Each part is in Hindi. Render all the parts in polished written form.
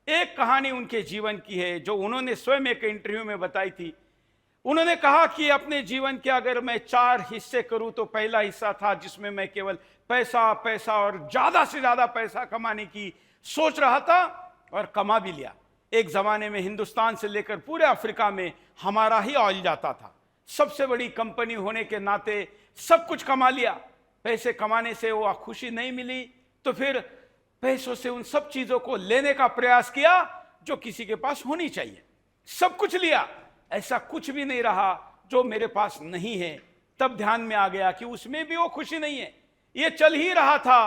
एक कहानी उनके जीवन की है जो उन्होंने स्वयं एक इंटरव्यू में बताई थी। उन्होंने कहा कि अपने जीवन के अगर मैं 4 हिस्से करूं तो पहला हिस्सा था जिसमें मैं केवल पैसा पैसा और ज्यादा से ज्यादा पैसा कमाने की सोच रहा था और कमा भी लिया। एक जमाने में हिंदुस्तान से लेकर पूरे अफ्रीका में हमारा ही ऑयल जाता था। सबसे बड़ी कंपनी होने के नाते सब कुछ कमा लिया। पैसे कमाने से वो खुशी नहीं मिली तो फिर पैसों से उन सब चीजों को लेने का प्रयास किया जो किसी के पास होनी चाहिए। सब कुछ लिया, ऐसा कुछ भी नहीं रहा जो मेरे पास नहीं है। तब ध्यान में आ गया कि उसमें भी वो खुशी नहीं है। ये चल ही रहा था,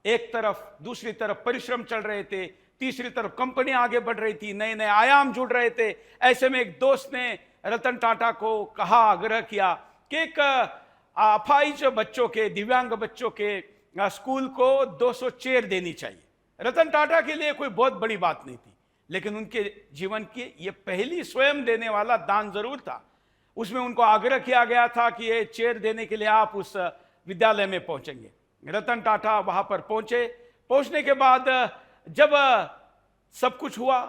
एक तरफ दूसरी तरफ परिश्रम चल रहे थे, तीसरी तरफ कंपनी आगे बढ़ रही थी, नए नए आयाम जुड़ रहे थे। ऐसे में एक दोस्त ने रतन टाटा को कहा, आग्रह किया कि एक अपाहिज बच्चों के, दिव्यांग बच्चों के स्कूल को 200 चेयर देनी चाहिए। रतन टाटा के लिए कोई बहुत बड़ी बात नहीं थी, लेकिन उनके जीवन की ये पहली स्वयं देने वाला दान जरूर था। उसमें उनको आग्रह किया गया था कि ये चेयर देने के लिए आप उस विद्यालय में पहुंचेंगे। रतन टाटा वहां पर पहुंचे। पहुंचने के बाद जब सब कुछ हुआ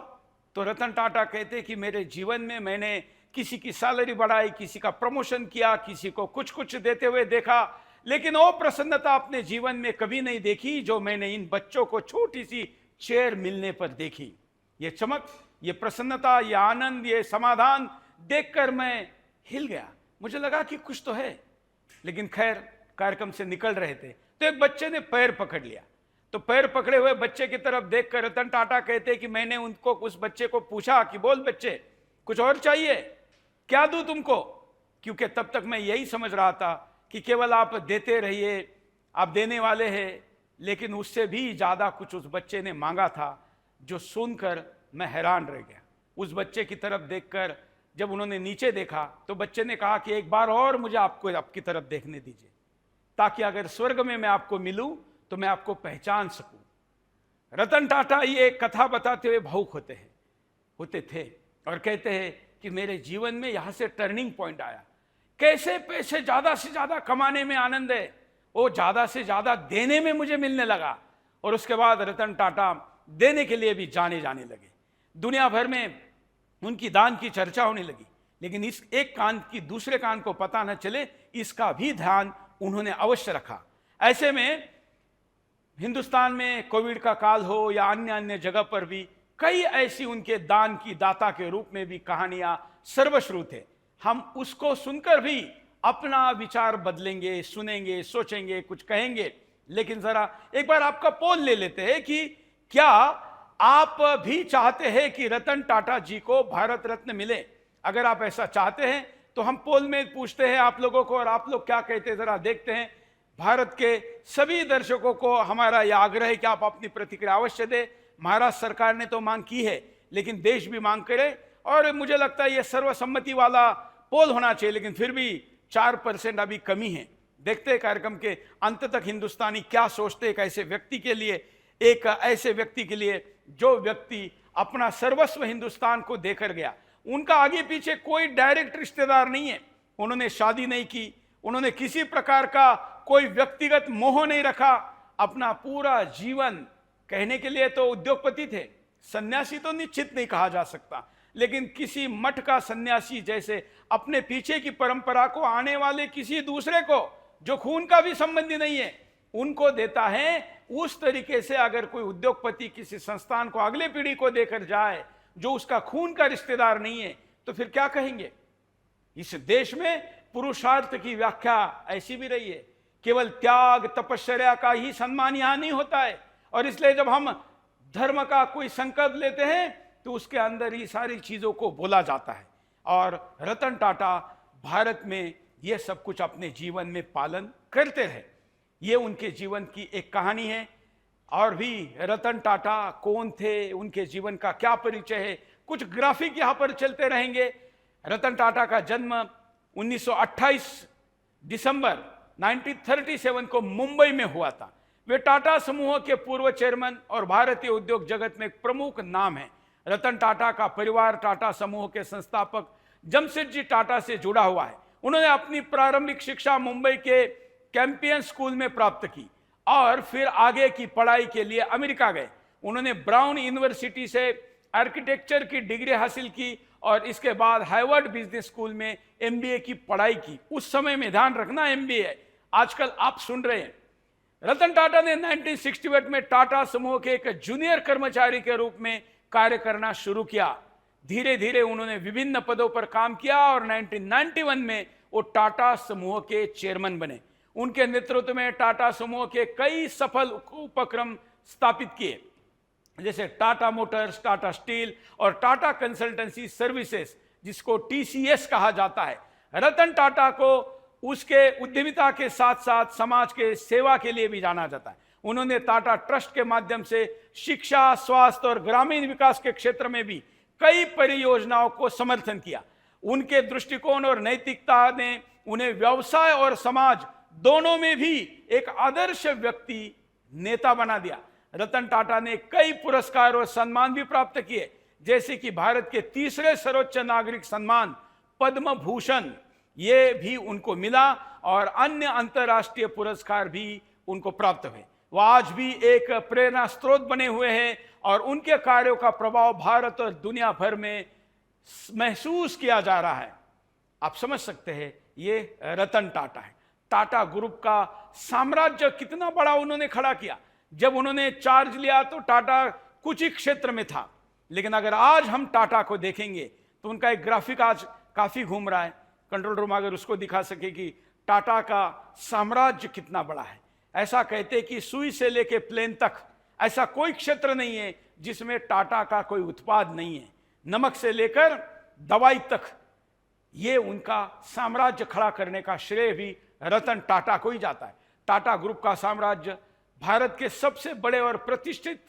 तो रतन टाटा कहते कि मेरे जीवन में मैंने किसी की सैलरी बढ़ाई, किसी का प्रमोशन किया, किसी को कुछ कुछ देते हुए देखा, लेकिन वो प्रसन्नता अपने जीवन में कभी नहीं देखी जो मैंने इन बच्चों को छोटी सी चेयर मिलने पर देखी। ये चमक, ये प्रसन्नता, ये आनंद, ये समाधान देखकर मैं हिल गया। मुझे लगा कि कुछ तो है। लेकिन खैर, कार्यक्रम से निकल रहे थे तो एक बच्चे ने पैर पकड़ लिया। तो पैर पकड़े हुए बच्चे की तरफ देखकर रतन टाटा कहते कि मैंने उस बच्चे को पूछा कि बोल बच्चे, कुछ और चाहिए? क्या दूं तुमको? क्योंकि तब तक मैं यही समझ रहा था कि केवल आप देते रहिए, आप देने वाले हैं। लेकिन उससे भी ज्यादा कुछ उस बच्चे ने मांगा था, जो सुनकर मैं हैरान रह गया। उस बच्चे की तरफ देखकर जब उन्होंने नीचे देखा तो बच्चे ने कहा कि एक बार और मुझे आपको आपकी तरफ देखने दीजिए, ताकि अगर स्वर्ग में मैं आपको मिलूं तो मैं आपको पहचान सकूं। रतन टाटा ये कथा बताते हुए भावुक होते थे और कहते हैं कि मेरे जीवन में यहां से टर्निंग पॉइंट आया। कैसे पैसे ज्यादा से ज्यादा कमाने में आनंद है, वो ज्यादा से ज्यादा देने में मुझे मिलने लगा। और उसके बाद रतन टाटा देने के लिए भी जाने लगे। दुनिया भर में उनकी दान की चर्चा होने लगी, लेकिन इस एक कान की दूसरे कान को पता न चले, इसका भी ध्यान उन्होंने अवश्य रखा। ऐसे में हिंदुस्तान में कोविड का काल हो या अन्य अन्य जगह पर भी कई ऐसी उनके दान की दाता के रूप में भी कहानियां सर्वश्रुत है। हम उसको सुनकर भी अपना विचार बदलेंगे, सुनेंगे, सोचेंगे, कुछ कहेंगे। लेकिन जरा एक बार आपका पोल ले लेते हैं कि क्या आप भी चाहते हैं कि रतन टाटा जी को भारत रत्न मिले? अगर आप ऐसा चाहते हैं तो हम पोल में पूछते हैं आप लोगों को, और आप लोग क्या कहते हैं जरा देखते हैं। भारत के सभी दर्शकों को हमारा यह आग्रह है कि आप अपनी प्रतिक्रिया अवश्य दें। महाराष्ट्र सरकार ने तो मांग की है, लेकिन देश भी मांग करे, और मुझे लगता है यह सर्वसम्मति वाला पोल होना चाहिए। लेकिन फिर भी 4% अभी कमी है। देखते हैं कार्यक्रम के अंत तक हिंदुस्तानी क्या सोचते हैं एक ऐसे व्यक्ति के लिए, एक ऐसे व्यक्ति के लिए जो व्यक्ति अपना सर्वस्व हिंदुस्तान को देकर गया। उनका आगे पीछे कोई डायरेक्ट रिश्तेदार नहीं है, उन्होंने शादी नहीं की, उन्होंने किसी प्रकार का कोई व्यक्तिगत मोह नहीं रखा। अपना पूरा जीवन, कहने के लिए तो उद्योगपति थे, सन्यासी तो निश्चित नहीं कहा जा सकता, लेकिन किसी मठ का सन्यासी जैसे अपने पीछे की परंपरा को आने वाले किसी दूसरे को, जो खून का भी संबंधी नहीं है, उनको देता है। उस तरीके से अगर कोई उद्योगपति किसी संस्थान को अगले पीढ़ी को देकर जाए जो उसका खून का रिश्तेदार नहीं है, तो फिर क्या कहेंगे? इस देश में पुरुषार्थ की व्याख्या ऐसी भी रही है, केवल त्याग तपश्चर्या का ही सम्मान यहां नहीं होता है। और इसलिए जब हम धर्म का कोई संकल्प लेते हैं तो उसके अंदर ही सारी चीजों को बोला जाता है। और रतन टाटा भारत में यह सब कुछ अपने जीवन में पालन करते रहे। ये उनके जीवन की एक कहानी है। और भी रतन टाटा कौन थे, उनके जीवन का क्या परिचय है, कुछ ग्राफिक यहां पर चलते रहेंगे। रतन टाटा का जन्म 1928 दिसंबर 1937 को मुंबई में हुआ था। वे टाटा समूह के पूर्व चेयरमैन और भारतीय उद्योग जगत में एक प्रमुख नाम है। रतन टाटा का परिवार टाटा समूह के संस्थापक जमशेदजी टाटा से जुड़ा हुआ है। उन्होंने अपनी प्रारंभिक शिक्षा मुंबई के कैंपियन स्कूल में प्राप्त की और फिर आगे की पढ़ाई के लिए अमेरिका गए। उन्होंने ब्राउन यूनिवर्सिटी से आर्किटेक्चर की डिग्री हासिल की और इसके बाद हार्वर्ड बिजनेस स्कूल में एमबीए की पढ़ाई की। उस समय में ध्यान रखना एमबीए, आजकल आप सुन रहे हैं। रतन टाटा ने 1968 में टाटा समूह के एक जूनियर कर्मचारी के रूप में कार्य करना शुरू किया। धीरे धीरे उन्होंने विभिन्न पदों पर काम किया और 1991 में वो टाटा समूह के चेयरमैन बने। उनके नेतृत्व में टाटा समूह के कई सफल उपक्रम स्थापित किए, जैसे टाटा मोटर्स, टाटा स्टील और टाटा कंसल्टेंसी सर्विसेज, जिसको टीसीएस कहा जाता है। रतन टाटा को उसके उद्यमिता के साथ साथ समाज के सेवा के लिए भी जाना जाता है। उन्होंने टाटा ट्रस्ट के माध्यम से शिक्षा, स्वास्थ्य और ग्रामीण विकास के क्षेत्र में भी कई परियोजनाओं को समर्थन किया। उनके दृष्टिकोण और नैतिकता ने उन्हें व्यवसाय और समाज दोनों में भी एक आदर्श व्यक्ति, नेता बना दिया। रतन टाटा ने कई पुरस्कार और सम्मान भी प्राप्त किए, जैसे कि भारत के तीसरे सर्वोच्च नागरिक सम्मान पद्म भूषण, ये भी उनको मिला और अन्य अंतर्राष्ट्रीय पुरस्कार भी उनको प्राप्त हुए। वो आज भी एक प्रेरणा स्रोत बने हुए हैं और उनके कार्यों का प्रभाव भारत और दुनिया भर में महसूस किया जा रहा है। आप समझ सकते हैं ये रतन टाटा है। टाटा ग्रुप का साम्राज्य कितना बड़ा उन्होंने खड़ा किया। जब उन्होंने चार्ज लिया तो टाटा कुछ ही क्षेत्र में था, लेकिन अगर आज हम टाटा को देखेंगे तो उनका एक ग्राफिक आज काफी घूम रहा है। कंट्रोल रूम अगर उसको दिखा सके कि टाटा का साम्राज्य कितना बड़ा है। ऐसा कहते कि सुई से लेके प्लेन तक ऐसा कोई क्षेत्र नहीं है जिसमें टाटा का कोई उत्पाद नहीं है। नमक से लेकर दवाई तक, ये उनका साम्राज्य खड़ा करने का श्रेय भी रतन टाटा को ही जाता है। टाटा ग्रुप का साम्राज्य भारत के सबसे बड़े और प्रतिष्ठित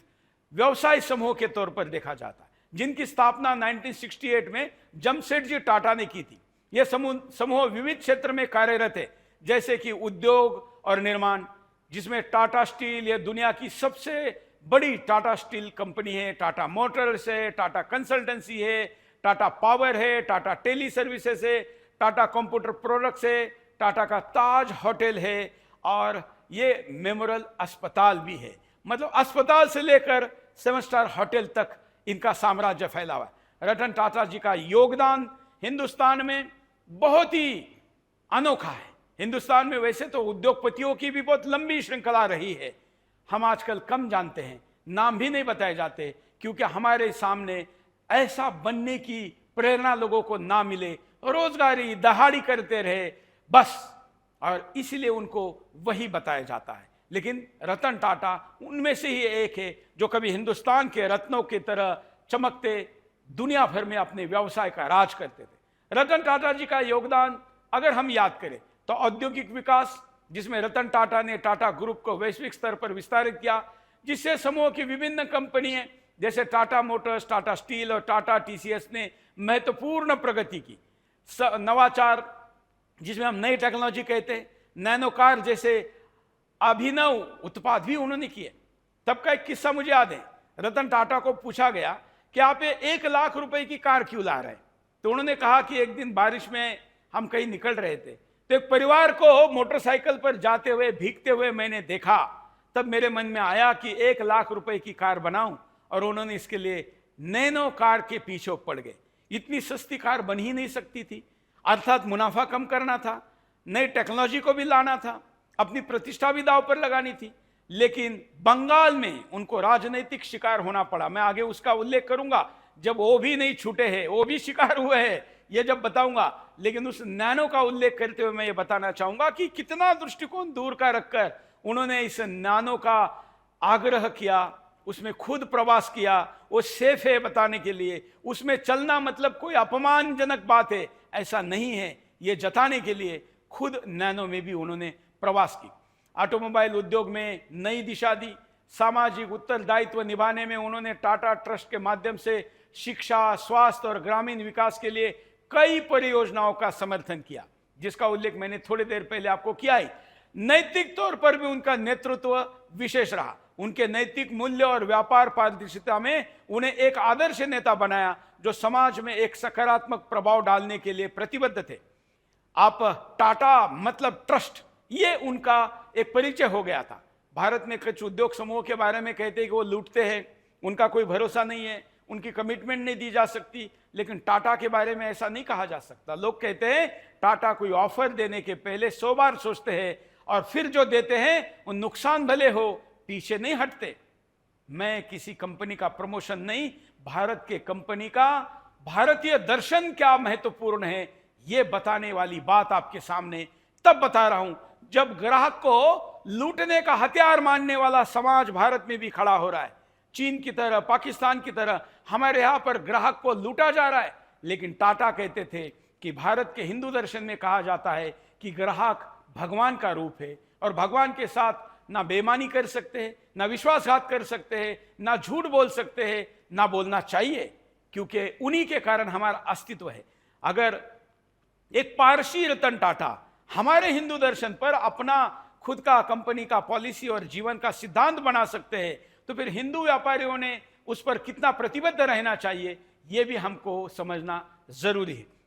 व्यवसाय समूह के तौर पर देखा जाता है, जिनकी स्थापना 1968 में जमशेदजी टाटा ने की थी। यह समूह विविध क्षेत्र में कार्यरत है, जैसे कि उद्योग और निर्माण, जिसमें टाटा स्टील, यह दुनिया की सबसे बड़ी टाटा स्टील कंपनी है, टाटा मोटर्स है, टाटा कंसल्टेंसी है, टाटा पावर है, टाटा टेली सर्विसेज है, टाटा कंप्यूटर प्रोडक्ट्स है, टाटा का ताज होटल है और ये मेमोरियल अस्पताल भी है। मतलब अस्पताल से लेकर 7 स्टार होटल तक इनका साम्राज्य फैला हुआ है। रतन टाटा जी का योगदान हिंदुस्तान में बहुत ही अनोखा है। हिंदुस्तान में वैसे तो उद्योगपतियों की भी बहुत लंबी श्रृंखला रही है, हम आजकल कम जानते हैं, नाम भी नहीं बताए जाते, क्योंकि हमारे सामने ऐसा बनने की प्रेरणा लोगों को ना मिले, रोजगारी दहाड़ी करते रहे बस, और इसलिए उनको वही बताया जाता है। लेकिन रतन टाटा उनमें से ही एक है जो कभी हिंदुस्तान के रत्नों की तरह चमकते दुनिया भर में अपने व्यवसाय का राज करते थे। रतन टाटा जी का योगदान अगर हम याद करें तो औद्योगिक विकास, जिसमें रतन टाटा ने टाटा ग्रुप को वैश्विक स्तर पर विस्तारित किया, जिससे समूह की विभिन्न कंपनियां जैसे टाटा मोटर्स, टाटा स्टील और टाटा टीसीएस ने महत्वपूर्ण प्रगति की। नवाचार, जिसमें हम नई टेक्नोलॉजी कहते हैं, नैनो कार जैसे अभिनव उत्पाद भी उन्होंने किए। तब का एक किस्सा मुझे याद है। रतन टाटा को पूछा गया कि आप 1 लाख रुपए की कार क्यों ला रहे हैं, तो उन्होंने कहा कि एक दिन बारिश में हम कहीं निकल रहे थे, तो एक परिवार को मोटरसाइकिल पर जाते हुए भीगते हुए मैंने देखा। तब मेरे मन में आया कि 1 लाख रुपए की कार बनाऊं, और उन्होंने इसके लिए नैनो कार के पीछे पड़ गए। इतनी सस्ती कार बन ही नहीं सकती थी, अर्थात मुनाफा कम करना था, नई टेक्नोलॉजी को भी लाना था, अपनी प्रतिष्ठा भी दांव पर लगानी थी। लेकिन बंगाल में उनको राजनीतिक शिकार होना पड़ा। मैं आगे उसका उल्लेख करूंगा, जब वो भी नहीं छूटे हैं, वो भी शिकार हुए हैं, ये जब बताऊंगा। लेकिन उस नैनो का उल्लेख करते हुए मैं ये बताना चाहूंगा कि कितना दृष्टिकोण दूर का रखकर उन्होंने इस नैनो का आग्रह किया, उसमें खुद प्रवास किया, वो सेफ है बताने के लिए। उसमें चलना मतलब कोई अपमानजनक बात है ऐसा नहीं है, ये जताने के लिए खुद नैनो में भी उन्होंने प्रवास की। ऑटोमोबाइल उद्योग में नई दिशा दी। सामाजिक उत्तरदायित्व निभाने में उन्होंने टाटा ट्रस्ट के माध्यम से शिक्षा, स्वास्थ्य और ग्रामीण विकास के लिए कई परियोजनाओं का समर्थन किया, जिसका उल्लेख मैंने थोड़ी देर पहले आपको किया ही। नैतिक तौर पर भी उनका नेतृत्व विशेष रहा। उनके नैतिक मूल्य और व्यापार पारदर्शिता में उन्हें एक आदर्श नेता बनाया, जो समाज में एक सकारात्मक प्रभाव डालने के लिए प्रतिबद्ध थे। आप टाटा मतलब ट्रस्ट, ये उनका एक परिचय हो गया था। भारत में कुछ उद्योग समूह के बारे में कहते हैं कि वो लूटते हैं, उनका कोई भरोसा नहीं है, उनकी कमिटमेंट नहीं दी जा सकती। लेकिन टाटा के बारे में ऐसा नहीं कहा जा सकता। लोग कहते हैं टाटा कोई ऑफर देने के पहले 100 बार सोचते हैं और फिर जो देते हैं वो नुकसान भले हो पीछे नहीं हटते। मैं किसी कंपनी का प्रमोशन नहीं, भारत के कंपनी का भारतीय दर्शन क्या महत्वपूर्ण है ये बताने वाली बात आपके सामने तब बता रहा हूं जब ग्राहक को लूटने का हथियार मानने वाला समाज भारत में भी खड़ा हो रहा है। चीन की तरह, पाकिस्तान की तरह हमारे यहां पर ग्राहक को लूटा जा रहा है। लेकिन टाटा कहते थे कि भारत के हिंदू दर्शन में कहा जाता है कि ग्राहक भगवान का रूप है और भगवान के साथ ना बेईमानी कर सकते हैं, ना विश्वासघात कर सकते हैं, ना झूठ बोल सकते हैं, ना बोलना चाहिए, क्योंकि उन्हीं के कारण हमारा अस्तित्व है। अगर एक पारसी रतन टाटा हमारे हिंदू दर्शन पर अपना खुद का कंपनी का पॉलिसी और जीवन का सिद्धांत बना सकते हैं, तो फिर हिंदू व्यापारियों ने उस पर कितना प्रतिबद्ध रहना चाहिए, यह भी हमको समझना जरूरी है।